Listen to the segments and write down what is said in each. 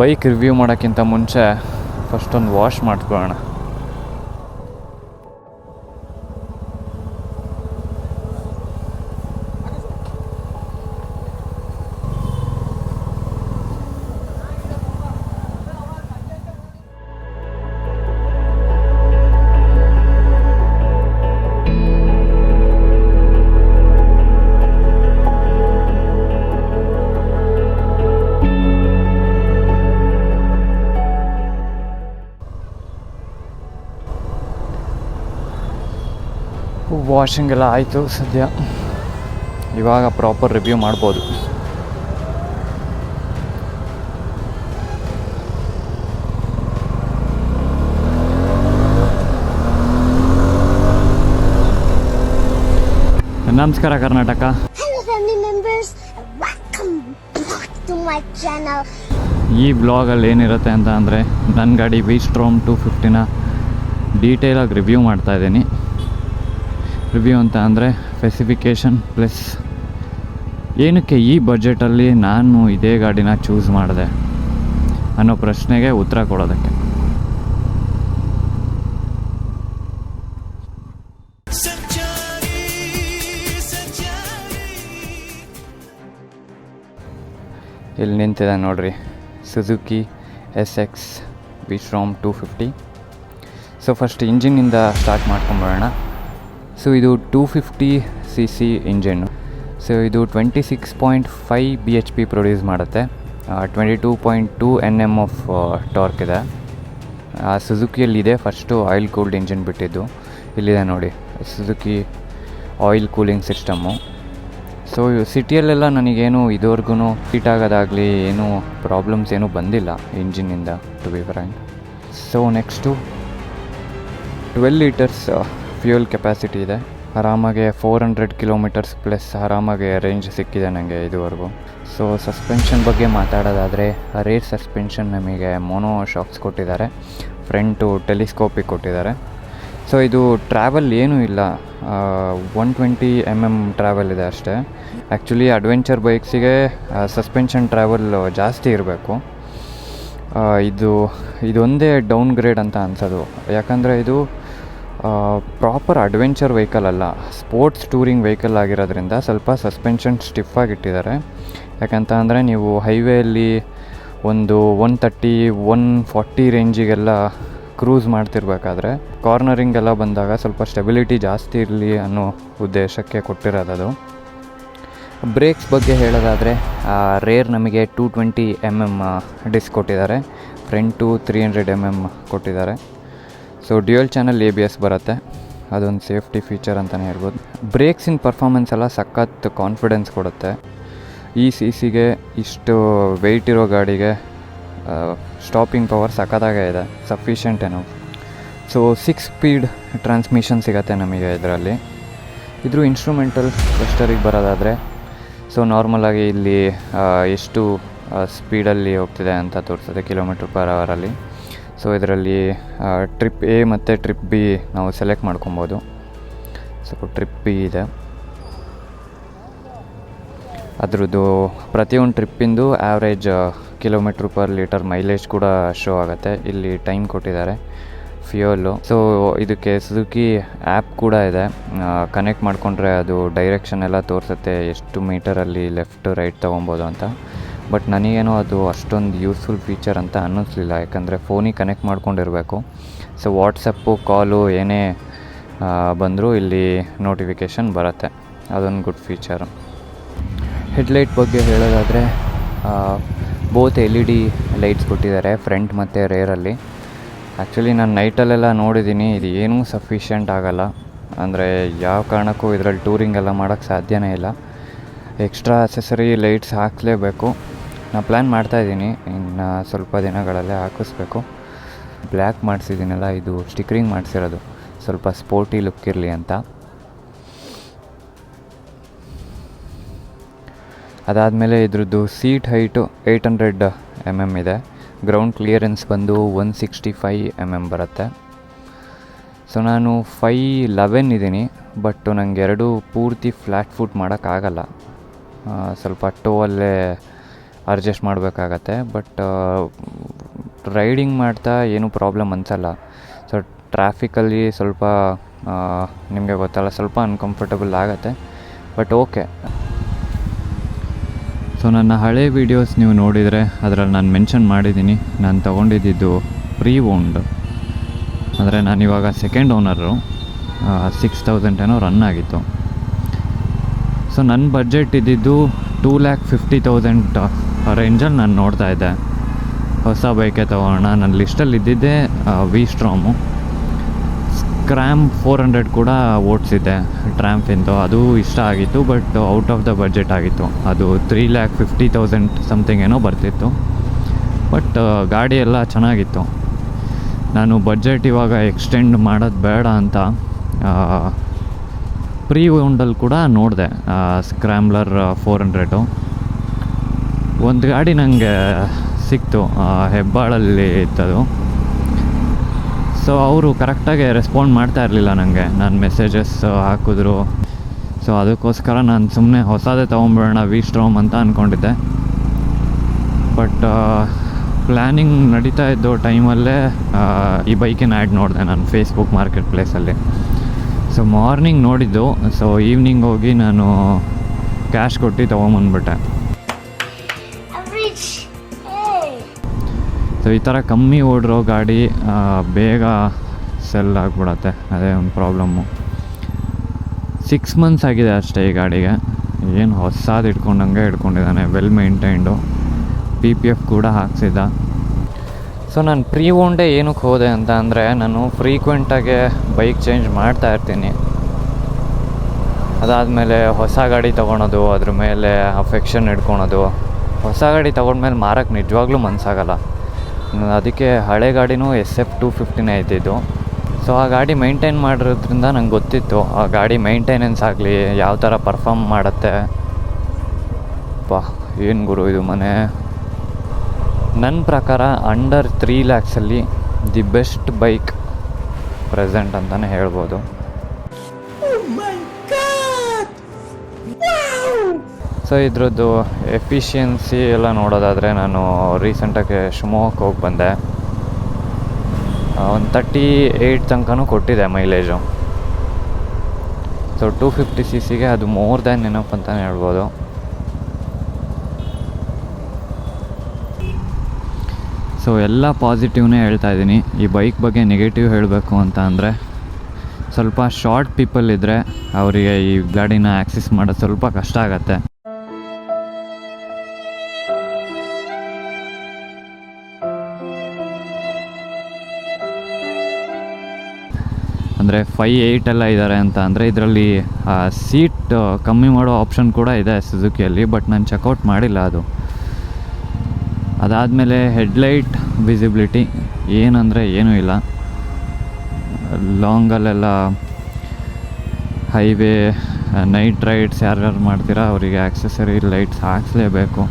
Bike review ಮಾಡೋಕ್ಕಿಂತ ಮುಂಚೆ first ಒಂದು ವಾಶ್ ಮಾಡ್ಕೊಳ್ಳೋಣ. ವಾಷಿಂಗ್ ಎಲ್ಲ ಆಯಿತು. ಸದ್ಯ ಇವಾಗ ಪ್ರಾಪರ್ ರಿವ್ಯೂ ಮಾಡ್ಬೋದು. ನಮಸ್ಕಾರ ಕರ್ನಾಟಕ. ಈ ಬ್ಲಾಗಲ್ಲಿ ಏನಿರುತ್ತೆ ಅಂತ ಅಂದರೆ ನನ್ನ ಗಾಡಿ V-Strom 250ನ ಡೀಟೇಲಾಗಿ ರಿವ್ಯೂ ಮಾಡ್ತಾಯಿದ್ದೀನಿ. ರಿವ್ಯೂ ಅಂತ ಅಂದರೆ ಸ್ಪೆಸಿಫಿಕೇಷನ್ ಪ್ಲಸ್ ಏನಕ್ಕೆ ಈ ಬಜೆಟಲ್ಲಿ ನಾನು ಇದೇ ಗಾಡಿನ ಚೂಸ್ ಮಾಡಿದೆ ಅನ್ನೋ ಪ್ರಶ್ನೆಗೆ ಉತ್ತರ ಕೊಡೋದಕ್ಕೆ. ಇಲ್ಲಿ ನಿಂತಿದೆ ನೋಡ್ರಿ, Suzuki SX V-Strom 250. So first ಇಂಜಿನಿಂದ ಸ್ಟಾರ್ಟ್ ಮಾಡ್ಕೊಂಬರೋಣ. ಸೊ ಇದು 250cc ಇಂಜಿನ್ನು. ಸೊ ಇದು 26.5 bhp ಪ್ರೊಡ್ಯೂಸ್ ಮಾಡುತ್ತೆ. 22.2 Nm ಆಫ್ ಟಾರ್ಕ್ ಇದೆ. ಸುಜುಕಿಯಲ್ಲಿದೆ ಫಸ್ಟು ಆಯಿಲ್ ಕೂಲ್ಡ್ ಇಂಜಿನ್ ಬಿಟ್ಟಿದ್ದು. ಇಲ್ಲಿದೆ ನೋಡಿ Suzuki oil cooling system. So ಸಿಟಿಯಲ್ಲೆಲ್ಲ ನನಗೇನು ಇದುವರೆಗೂ ಹೀಟ್ ಆಗೋದಾಗಲಿ ಏನೂ ಪ್ರಾಬ್ಲಮ್ಸ್ ಏನೂ ಬಂದಿಲ್ಲ ಇಂಜಿನಿಂದ, to be frank. So next 12 litres fuel capacity ಇದೆ. ಆರಾಮಾಗೆ 400 ಕಿಲೋಮೀಟರ್ಸ್ ಪ್ಲಸ್ ಆರಾಮಾಗೆ ರೇಂಜ್ ಸಿಕ್ಕಿದೆ ನನಗೆ ಇದುವರೆಗೂ. ಸೊ ಸಸ್ಪೆನ್ಷನ್ ಬಗ್ಗೆ ಮಾತಾಡೋದಾದರೆ ರೇರ್ ಸಸ್ಪೆನ್ಷನ್ ನಮಗೆ ಮೋನೋ ಶಾಕ್ಸ್ ಕೊಟ್ಟಿದ್ದಾರೆ, ಫ್ರಂಟು ಟೆಲಿಸ್ಕೋಪಿಕ್ ಕೊಟ್ಟಿದ್ದಾರೆ. ಸೊ ಇದು ಟ್ರಾವೆಲ್ ಏನೂ ಇಲ್ಲ, 120 mm ಟ್ರಾವೆಲ್ ಇದೆ ಅಷ್ಟೇ. ಆ್ಯಕ್ಚುಲಿ ಅಡ್ವೆಂಚರ್ ಬೈಕ್ಸಿಗೆ ಸಸ್ಪೆನ್ಷನ್ ಟ್ರಾವೆಲ್ ಜಾಸ್ತಿ ಇರಬೇಕು. ಇದೊಂದೇ ಡೌನ್ ಗ್ರೇಡ್ ಅಂತ ಅನ್ಸೋದು, ಯಾಕಂದರೆ ಇದು ಪ್ರಾಪರ್ ಅಡ್ವೆಂಚರ್ ವೆಹಿಕಲ್ ಅಲ್ಲ, ಸ್ಪೋರ್ಟ್ಸ್ ಟೂರಿಂಗ್ ವೆಹಿಕಲ್ ಆಗಿರೋದ್ರಿಂದ ಸ್ವಲ್ಪ ಸಸ್ಪೆನ್ಷನ್ ಸ್ಟಿಫಾಗಿ ಇಟ್ಟಿದ್ದಾರೆ. ಯಾಕಂತ ಅಂದರೆ ನೀವು ಹೈವೇಯಲ್ಲಿ ಒಂದು 130, 140 ರೇಂಜಿಗೆಲ್ಲ ಕ್ರೂಸ್ ಮಾಡ್ತಿರ್ಬೇಕಾದ್ರೆ ಕಾರ್ನರಿಂಗ್ ಎಲ್ಲ ಬಂದಾಗ ಸ್ವಲ್ಪ ಸ್ಟೆಬಿಲಿಟಿ ಜಾಸ್ತಿ ಇರಲಿ ಅನ್ನೋ ಉದ್ದೇಶಕ್ಕೆ ಕೊಟ್ಟಿರೋದದು. ಬ್ರೇಕ್ಸ್ ಬಗ್ಗೆ ಹೇಳೋದಾದರೆ ರೇರ್ ನಮಗೆ 220 mm ಡಿಸ್ಕ್ ಕೊಟ್ಟಿದ್ದಾರೆ, ಫ್ರಂಟು 300 mm ಕೊಟ್ಟಿದ್ದಾರೆ. ಸೊ ಡ್ಯುಯಲ್ ಚಾನಲ್ ABS ಬರುತ್ತೆ, ಅದೊಂದು ಸೇಫ್ಟಿ ಫೀಚರ್ ಅಂತಲೇ ಹೇಳ್ಬೋದು. ಬ್ರೇಕ್ಸಿನ ಪರ್ಫಾರ್ಮೆನ್ಸ್ ಎಲ್ಲ ಸಖತ್ ಕಾನ್ಫಿಡೆನ್ಸ್ ಕೊಡುತ್ತೆ. ಈ CCಗೆ ಇಷ್ಟು ವೆಯ್ಟ್ ಇರೋ ಗಾಡಿಗೆ ಸ್ಟಾಪಿಂಗ್ ಪವರ್ ಸಖತ್ತಾಗೇ ಇದೆ, ಸಫಿಷಿಯೆಂಟ್ ಏನೋ. ಸೊ 6 ಸ್ಪೀಡ್ ಟ್ರಾನ್ಸ್ಮಿಷನ್ ಸಿಗುತ್ತೆ ನಮಗೆ ಇದರಲ್ಲಿ. ಇದ್ರ ಇನ್ಸ್ಟ್ರೂಮೆಂಟಲ್ ಕ್ಲಸ್ಟರಿಗೆ ಬರೋದಾದರೆ ಸೊ ನಾರ್ಮಲಾಗಿ ಇಲ್ಲಿ ಎಷ್ಟು ಸ್ಪೀಡಲ್ಲಿ ಹೋಗ್ತಿದೆ ಅಂತ ತೋರಿಸ್ತದೆ km/h. ಸೊ ಇದರಲ್ಲಿ ಟ್ರಿಪ್ A ಮತ್ತು ಟ್ರಿಪ್ B ನಾವು ಸೆಲೆಕ್ಟ್ ಮಾಡ್ಕೊಬೋದು. ಸೊ ಟ್ರಿಪ್ B ಇದೆ, ಅದ್ರದ್ದು ಪ್ರತಿಯೊಂದು ಟ್ರಿಪ್ಪಿಂದು ಆ್ಯಾವ್ರೇಜ್ km/l ಮೈಲೇಜ್ ಕೂಡ ಶೋ ಆಗುತ್ತೆ. ಇಲ್ಲಿ ಟೈಮ್ ಕೊಟ್ಟಿದ್ದಾರೆ, ಫ್ಯೂಯಲ್ಲು. ಸೊ ಇದಕ್ಕೆ ಸುಜುಕಿ ಆ್ಯಪ್ ಕೂಡ ಇದೆ, ಕನೆಕ್ಟ್ ಮಾಡಿಕೊಂಡ್ರೆ ಅದು ಡೈರೆಕ್ಷನ್ ಎಲ್ಲ ತೋರಿಸುತ್ತೆ ಎಷ್ಟು ಮೀಟರಲ್ಲಿ ಲೆಫ್ಟ್ ರೈಟ್ ತೊಗೊಬೋದು ಅಂತ. ಬಟ್ ನನಗೇನೋ ಅದು ಅಷ್ಟೊಂದು ಯೂಸ್ಫುಲ್ ಫೀಚರ್ ಅಂತ ಅನ್ನಿಸ್ಲಿಲ್ಲ, ಯಾಕಂದರೆ ಫೋನಿಗೆ ಕನೆಕ್ಟ್ ಮಾಡ್ಕೊಂಡಿರಬೇಕು. ಸೊ ವಾಟ್ಸಪ್ಪು ಕಾಲು ಏನೇ ಬಂದರೂ ಇಲ್ಲಿ ನೋಟಿಫಿಕೇಷನ್ ಬರುತ್ತೆ, ಅದೊಂದು ಗುಡ್ ಫೀಚರು. ಹೆಡ್ಲೈಟ್ ಬಗ್ಗೆ ಹೇಳೋದಾದರೆ ಬೋತ್ LED ಲೈಟ್ಸ್ ಕೊಟ್ಟಿದ್ದಾರೆ ಫ್ರಂಟ್ ಮತ್ತು ರೇರಲ್ಲಿ. ಆ್ಯಕ್ಚುಲಿ ನಾನು ನೈಟಲ್ಲೆಲ್ಲ ನೋಡಿದ್ದೀನಿ, ಇದು ಏನೂ ಸಫಿಷಿಯೆಂಟ್ ಆಗೋಲ್ಲ. ಅಂದರೆ ಯಾವ ಕಾರಣಕ್ಕೂ ಇದರಲ್ಲಿ ಟೂರಿಂಗ್ ಎಲ್ಲ ಮಾಡೋಕ್ಕೆ ಸಾಧ್ಯನೇ ಇಲ್ಲ, ಎಕ್ಸ್ಟ್ರಾ ಅಸೆಸರಿ ಲೈಟ್ಸ್ ಹಾಕಲೇಬೇಕು. ನಾನು ಪ್ಲ್ಯಾನ್ ಮಾಡ್ತಾಯಿದ್ದೀನಿ, ಇನ್ನು ಸ್ವಲ್ಪ ದಿನಗಳಲ್ಲೇ ಹಾಕಿಸ್ಬೇಕು. ಬ್ಲ್ಯಾಕ್ ಮಾಡಿಸಿದ್ದೀನಲ್ಲ, ಇದು ಸ್ಟಿಕರಿಂಗ್ ಮಾಡಿಸಿರೋದು, ಸ್ವಲ್ಪ ಸ್ಪೋರ್ಟಿ ಲುಕ್ ಇರಲಿ ಅಂತ. ಅದಾದಮೇಲೆ ಇದ್ರದ್ದು ಸೀಟ್ ಹೈಟು 800 mm ಇದೆ, ಗ್ರೌಂಡ್ ಕ್ಲಿಯರೆನ್ಸ್ ಬಂದು 165 mm ಬರುತ್ತೆ. ಸೊ ನಾನು 5'11" ಇದ್ದೀನಿ, ಬಟ್ ನನಗೆ ಎರಡು ಪೂರ್ತಿ ಫ್ಲ್ಯಾಟ್ ಫುಟ್ ಮಾಡೋಕ್ಕಾಗಲ್ಲ, ಸ್ವಲ್ಪ ಟೋವಲ್ಲೇ ಅಡ್ಜಸ್ಟ್ ಮಾಡಬೇಕಾಗತ್ತೆ. ಬಟ್ ರೈಡಿಂಗ್ ಮಾಡ್ತಾ ಏನೂ ಪ್ರಾಬ್ಲಮ್ ಅನಿಸಲ್ಲ. ಸೊ ಟ್ರಾಫಿಕಲ್ಲಿ ಸ್ವಲ್ಪ ನಿಮಗೆ ಗೊತ್ತಲ್ಲ, ಸ್ವಲ್ಪ ಅನ್ಕಂಫರ್ಟಬಲ್ ಆಗುತ್ತೆ, ಬಟ್ ಓಕೆ. ಸೊ ನನ್ನ ಹಳೆ ವೀಡಿಯೋಸ್ ನೀವು ನೋಡಿದರೆ ಅದರಲ್ಲಿ ನಾನು ಮೆನ್ಷನ್ ಮಾಡಿದ್ದೀನಿ, ನಾನು ತೊಗೊಂಡಿದ್ದು ಪ್ರೀ ಓನ್ಡ್. ಅಂದರೆ ನಾನಿವಾಗ ಸೆಕೆಂಡ್ ಓನರು. 6000 ಏನೋ ರನ್ ಆಗಿತ್ತು. ಸೊ ನನ್ನ ಬಡ್ಜೆಟ್ ಇದ್ದಿದ್ದು 2,50,000 ರೇಂಜಲ್ಲಿ ನಾನು ನೋಡ್ತಾ ಇದ್ದೆ. ಹೊಸ ಬೈಕೆ ತೊಗೊಳ್ಳೋಣ. ನನ್ನ ಲಿಸ್ಟಲ್ಲಿ ಇದ್ದಿದ್ದೆ ವಿ ಸ್ಟ್ರಾಮು. ಸ್ಕ್ರ್ಯಾಮ್ 400 ಕೂಡ ಓಡಿಸಿದ್ದೆ ಟ್ರ್ಯಾಂಫಿಂದು, ಅದು ಇಷ್ಟ ಆಗಿತ್ತು, but out of the budget ಆಗಿತ್ತು. ಅದು 3,50,000 ಸಮಥಿಂಗ್ ಏನೋ ಬರ್ತಿತ್ತು, ಬಟ್ ಗಾಡಿ ಎಲ್ಲ ಚೆನ್ನಾಗಿತ್ತು. ನಾನು ಬಡ್ಜೆಟ್ ಇವಾಗ ಎಕ್ಸ್ಟೆಂಡ್ ಮಾಡೋದು ಬೇಡ ಅಂತ ಪ್ರೀ ಓನ್ಡಲ್ಲಿ ಕೂಡ ನೋಡಿದೆ. ಸ್ಕ್ರ್ಯಾಮ್ಲರ್ 400 ಒಂದು ಗಾಡಿ ನನಗೆ ಸಿಕ್ತು, ಹೆಬ್ಬಾಳಲ್ಲಿ ಇತ್ತದು. ಸೊ ಅವರು ಕರೆಕ್ಟಾಗಿ ರೆಸ್ಪಾಂಡ್ ಮಾಡ್ತಾ ಇರಲಿಲ್ಲ ನನಗೆ. ನಾನು ಮೆಸೇಜಸ್ ಹಾಕಿದ್ರು. ಸೊ ಅದಕ್ಕೋಸ್ಕರ ನಾನು ಸುಮ್ಮನೆ ಹೊಸದೇ ತೊಗೊಂಬಿಡೋಣ ವಿ ಸ್ಟ್ರಾಮ್ ಅಂತ ಅಂದ್ಕೊಂಡಿದ್ದೆ. ಬಟ್ ಪ್ಲ್ಯಾನಿಂಗ್ ನಡೀತಾ ಇದ್ದೋ ಟೈಮಲ್ಲೇ ಈ ಬೈಕಿನ ಆ್ಯಡ್ ನೋಡಿದೆ ನಾನು ಫೇಸ್ಬುಕ್ ಮಾರ್ಕೆಟ್ ಪ್ಲೇಸಲ್ಲಿ. ಸೊ ಮಾರ್ನಿಂಗ್ ನೋಡಿದ್ದು. ಸೊ ಈವ್ನಿಂಗ್ ಹೋಗಿ ನಾನು ಕ್ಯಾಶ್ ಕೊಟ್ಟು ತೊಗೊಂಬಂದ್ಬಿಟ್ಟೆ. ಸೊ ಈ ಥರ ಕಮ್ಮಿ ಓಡಿರೋ ಗಾಡಿ ಬೇಗ ಸೆಲ್ ಆಗಿಬಿಡತ್ತೆ, ಅದೇ ಒಂದು ಪ್ರಾಬ್ಲಮ್ಮು. 6 months ಆಗಿದೆ ಅಷ್ಟೇ ಈ ಗಾಡಿಗೆ. ಏನು ಹೊಸದು ಇಟ್ಕೊಂಡಂಗೆ ಇಟ್ಕೊಂಡಿದ್ದಾನೆ, ವೆಲ್ ಮೇಂಟೈನ್ಡು. PPF ಕೂಡ ಹಾಕ್ಸಿದ್ದ. ಸೊ ನಾನು ಪ್ರೀ ಓನ್ಡೇ ಏನಕ್ಕೆ ಹೋದೆ ಅಂತ ಅಂದರೆ, ನಾನು ಫ್ರೀಕ್ವೆಂಟಾಗಿ ಬೈಕ್ ಚೇಂಜ್ ಮಾಡ್ತಾ ಇರ್ತೀನಿ. ಅದಾದಮೇಲೆ ಹೊಸ ಗಾಡಿ ತೊಗೊಳೋದು, ಅದ್ರ ಮೇಲೆ ಅಫೆಕ್ಷನ್ ಇಟ್ಕೊಳೋದು. ಹೊಸ ಗಾಡಿ ತೊಗೊಂಡ್ಮೇಲೆ ಮಾರಕ್ಕೆ ನಿಜವಾಗ್ಲೂ ಮನಸ್ಸಾಗಲ್ಲ. ಅದಕ್ಕೆ ಹಳೆ ಗಾಡಿನೂ SF 250 ಇದ್ದಿದ್ದು. ಸೊ ಆ ಗಾಡಿ ಮೇಂಟೈನ್ ಮಾಡಿರೋದ್ರಿಂದ ನಂಗೆ ಗೊತ್ತಿತ್ತು ಆ ಗಾಡಿ ಮೇಂಟೆನೆನ್ಸ್ ಆಗಲಿ ಯಾವ ಥರ ಪರ್ಫಾರ್ಮ್ ಮಾಡುತ್ತೆ. ಏನು ಗುರು ಇದು ಮನೆ. ನನ್ನ ಪ್ರಕಾರ ಅಂಡರ್ 3 lakhsಲ್ಲಿ ದಿ ಬೆಸ್ಟ್ ಬೈಕ್ ಪ್ರೆಸೆಂಟ್ ಅಂತಲೇ ಹೇಳ್ಬೋದು. ಸೊ ಇದ್ರದ್ದು ಎಫಿಷಿಯನ್ಸಿ ಎಲ್ಲ ನೋಡೋದಾದರೆ, ನಾನು ರೀಸೆಂಟಾಗಿ ಶಿವಮೊಗ್ಗಕ್ಕೆ ಹೋಗಿ ಬಂದೆ. ಒಂದು 38 ತನಕನೂ ಕೊಟ್ಟಿದೆ ಮೈಲೇಜು. ಸೊ 250cc ಅದು ಮೋರ್ ದ್ಯಾನ್ ಎನಫ್ ಅಂತಲೇ ಹೇಳ್ಬೋದು. ಸೊ ಎಲ್ಲ ಪಾಸಿಟಿವ್ನೇ ಹೇಳ್ತಾ ಇದ್ದೀನಿ. ಈ ಬೈಕ್ ಬಗ್ಗೆ ನೆಗೆಟಿವ್ ಹೇಳಬೇಕು ಅಂತ ಅಂದರೆ, ಸ್ವಲ್ಪ ಶಾರ್ಟ್ ಪೀಪಲ್ ಇದ್ದರೆ ಅವರಿಗೆ ಈ ಗಾಡಿನ ಆ್ಯಕ್ಸೆಸ್ ಮಾಡೋದು ಸ್ವಲ್ಪ ಕಷ್ಟ ಆಗುತ್ತೆ. ಅಂದರೆ 5'8" ಎಲ್ಲ ಇದ್ದಾರೆ ಅಂತ ಅಂದರೆ, ಇದರಲ್ಲಿ ಸೀಟ್ ಕಮ್ಮಿ ಮಾಡೋ ಆಪ್ಷನ್ ಕೂಡ ಇದೆ ಸುಜುಕಿಯಲ್ಲಿ, ಬಟ್ ನಾನು ಚೆಕ್ಔಟ್ ಮಾಡಿಲ್ಲ ಅದು. ಅದಾದಮೇಲೆ ಹೆಡ್ಲೈಟ್ ವಿಸಿಬಿಲಿಟಿ ಏನಂದರೆ ಏನೂ ಇಲ್ಲ. ಲಾಂಗಲ್ಲೆಲ್ಲ ಹೈವೇ ನೈಟ್ ರೈಡ್ಸ್ ಯಾರ್ಯಾರು ಮಾಡ್ತೀರಾ ಅವರಿಗೆ ಆಕ್ಸೆಸರಿ ಲೈಟ್ಸ್ ಹಾಕ್ಸ್ಲೇಬೇಕು.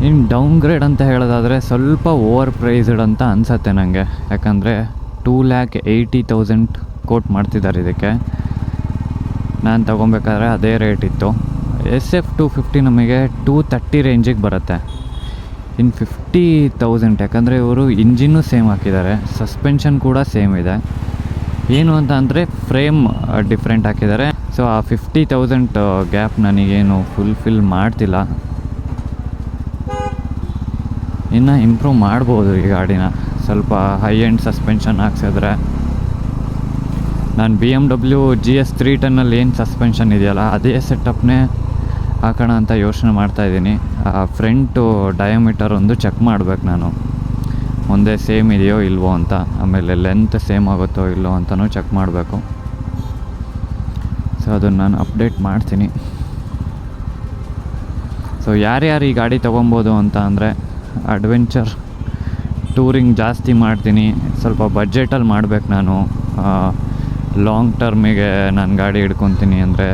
ಇನ್ನು ಡೌನ್ ಗ್ರೇಡ್ ಅಂತ ಹೇಳೋದಾದರೆ ಸ್ವಲ್ಪ ಓವರ್ ಪ್ರೈಸ್ಡ್ ಅಂತ ಅನಿಸತ್ತೆ ನನಗೆ. ಯಾಕಂದರೆ 2,80,000 ಕೋಟ್ ಮಾಡ್ತಿದ್ದಾರೆ ಇದಕ್ಕೆ. ನಾನು ತೊಗೊಬೇಕಾದ್ರೆ ಅದೇ ರೇಟ್ ಇತ್ತು. SF 250 ನಮಗೆ 230 ರೇಂಜಿಗೆ ಬರುತ್ತೆ. ಇನ್ನು 50,000 ಯಾಕಂದರೆ ಇವರು ಇಂಜಿನ್ನು ಸೇಮ್ ಹಾಕಿದ್ದಾರೆ, ಸಸ್ಪೆನ್ಷನ್ ಕೂಡ ಸೇಮ್ ಇದೆ. ಏನು ಅಂತ ಅಂದರೆ ಫ್ರೇಮ್ ಡಿಫ್ರೆಂಟ್ ಹಾಕಿದ್ದಾರೆ. ಸೊ ಆ 50,000 ಗ್ಯಾಪ್ ನನಗೇನು ಫುಲ್ಫಿಲ್ ಮಾಡ್ತಿಲ್ಲ. ಇನ್ನು ಇಂಪ್ರೂವ್ ಮಾಡ್ಬೋದು ಈ ಗಾಡಿನ. ಸ್ವಲ್ಪ ಹೈ ಎಂಡ್ ಸಸ್ಪೆನ್ಷನ್ ಹಾಕ್ಸಿದ್ರೆ. ನಾನು BMW GS 310 ಏನು ಸಸ್ಪೆನ್ಷನ್ ಇದೆಯಲ್ಲ ಅದೇ ಸೆಟಪ್ನೇ ಹಾಕೋಣ ಅಂತ ಯೋಚನೆ ಮಾಡ್ತಾಯಿದ್ದೀನಿ. ಫ್ರಂಟು ಡಯಾಮೀಟರ್ ಒಂದು ಚೆಕ್ ಮಾಡಬೇಕು ನಾನು, ಮುಂದೆ ಸೇಮ್ ಇದೆಯೋ ಇಲ್ವೋ ಅಂತ. ಆಮೇಲೆ ಲೆಂತ್ ಸೇಮ್ ಆಗುತ್ತೋ ಇಲ್ಲೋ ಅಂತಲೂ ಚೆಕ್ ಮಾಡಬೇಕು. ಸೊ ಅದನ್ನು ನಾನು ಅಪ್ಡೇಟ್ ಮಾಡ್ತೀನಿ. ಸೊ ಯಾರ್ಯಾರು ಈ ಗಾಡಿ ತೊಗೊಬೋದು ಅಂತ ಅಂದರೆ, ಅಡ್ವೆಂಚರ್ ಟೂರಿಂಗ್ ಜಾಸ್ತಿ ಮಾಡ್ತೀನಿ, ಸ್ವಲ್ಪ ಬಡ್ಜೆಟಲ್ಲಿ ಮಾಡಬೇಕು ನಾನು. ಲಾಂಗ್ ಟರ್ಮಿಗೆ ನಾನು ಗಾಡಿ ಹಿಡ್ಕೊತೀನಿ ಅಂದರೆ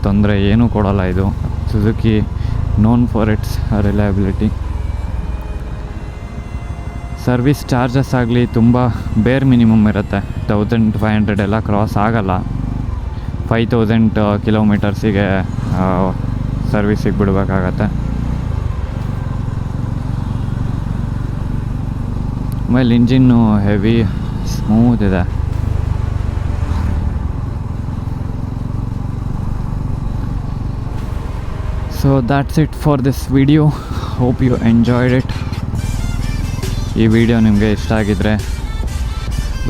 ತೊಂದರೆ ಏನೂ ಕೊಡೋಲ್ಲ ಇದು. Suzuki known for it's reliability. Service charges ಆಗಲಿ ತುಂಬ ಬೇರ್ ಮಿನಿಮಮ್ ಇರುತ್ತೆ. 1,500 ಎಲ್ಲ ಕ್ರಾಸ್ ಆಗಲ್ಲ. 5,000 ಕಿಲೋಮೀಟರ್ಸಿಗೆ ಸರ್ವಿಸಿಗೆ ಬಿಡಬೇಕಾಗತ್ತೆ. ಆಮೇಲೆ ಇಂಜಿನ್ನು ಹೆವಿ ಸ್ಮೂತ್ ಇದೆ. So that's it for this video. Hope you enjoyed it. ಈ ವಿಡಿಯೋ ನಿಮಗೆ ಇಷ್ಟ ಆಗಿದ್ದರೆ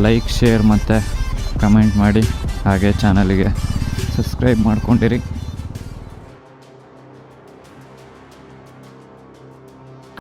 ಲೈಕ್, ಶೇರ್ ಮತ್ತು ಕಮೆಂಟ್ ಮಾಡಿ. ಹಾಗೆ ಚಾನಲಿಗೆ ಸಬ್ಸ್ಕ್ರೈಬ್ ಮಾಡ್ಕೊಂಡಿರಿ.